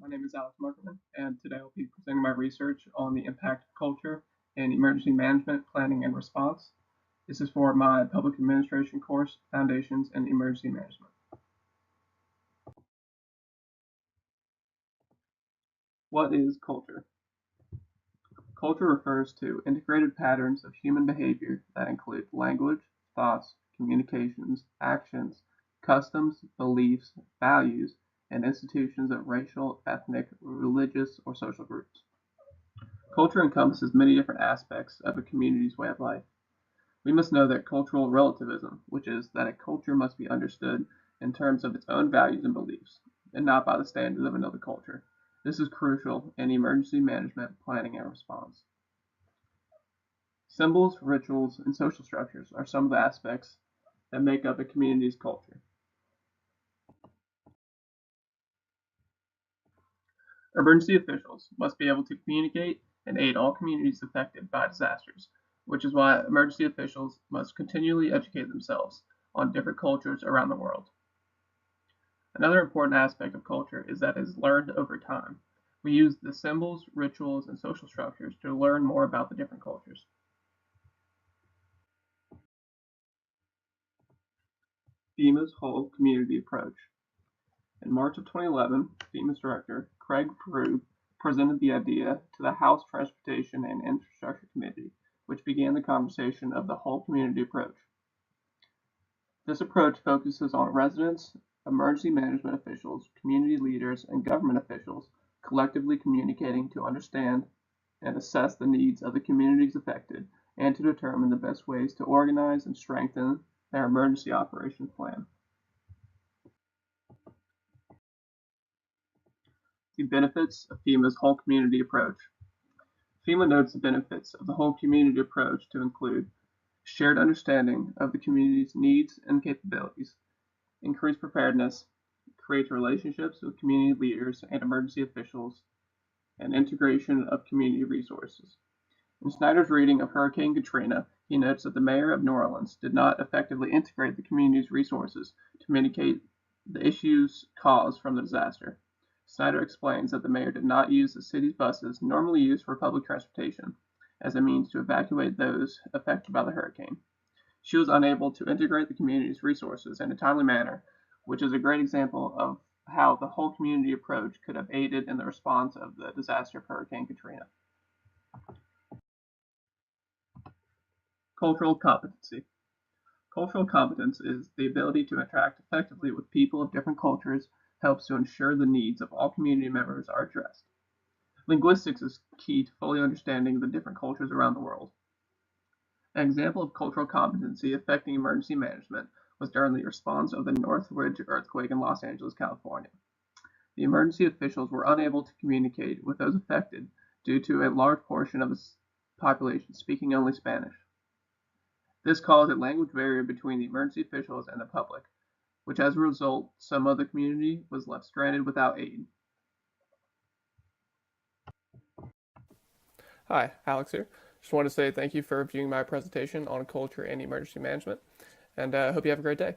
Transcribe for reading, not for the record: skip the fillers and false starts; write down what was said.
My name is Alex Markman, and today I'll be presenting my research on the impact of culture in emergency management, planning, and response. This is for my public administration course, Foundations in Emergency Management. What is culture? Culture refers to integrated patterns of human behavior that include language, thoughts, communications, actions, customs, beliefs, values, and institutions of racial, ethnic, religious, or social groups. Culture encompasses many different aspects of a community's way of life. We must know that cultural relativism, which is that a culture must be understood in terms of its own values and beliefs, and not by the standards of another culture. This is crucial in emergency management, planning, and response. Symbols, rituals, and social structures are some of the aspects that make up a community's culture. Emergency officials must be able to communicate and aid all communities affected by disasters, which is why emergency officials must continually educate themselves on different cultures around the world. Another important aspect of culture is that it is learned over time. We use the symbols, rituals, and social structures to learn more about the different cultures. FEMA's whole community approach. In March of 2011, FEMA's director, Craig Peru, presented the idea to the House Transportation and Infrastructure Committee, which began the conversation of the whole community approach. This approach focuses on residents, emergency management officials, community leaders, and government officials collectively communicating to understand and assess the needs of the communities affected and to determine the best ways to organize and strengthen their emergency operations plan. The benefits of FEMA's whole community approach. FEMA notes the benefits of the whole community approach to include shared understanding of the community's needs and capabilities, increased preparedness, creates relationships with community leaders and emergency officials, and integration of community resources. In Snyder's reading of Hurricane Katrina, he notes that the mayor of New Orleans did not effectively integrate the community's resources to mitigate the issues caused from the disaster. Snyder explains that the mayor did not use the city's buses normally used for public transportation as a means to evacuate those affected by the hurricane. She was unable to integrate the community's resources in a timely manner, which is a great example of how the whole community approach could have aided in the response of the disaster of Hurricane Katrina. Cultural competency. Cultural competence is the ability to interact effectively with people of different cultures, helps to ensure the needs of all community members are addressed. Linguistics is key to fully understanding the different cultures around the world. An example of cultural competency affecting emergency management was during the response of the Northridge earthquake in Los Angeles, California. The emergency officials were unable to communicate with those affected due to a large portion of the population speaking only Spanish. This caused a language barrier between the emergency officials and the public, which as a result, some of the community was left stranded without aid. Hi, Alex here. Just want to say thank you for viewing my presentation on culture and emergency management, and I hope you have a great day.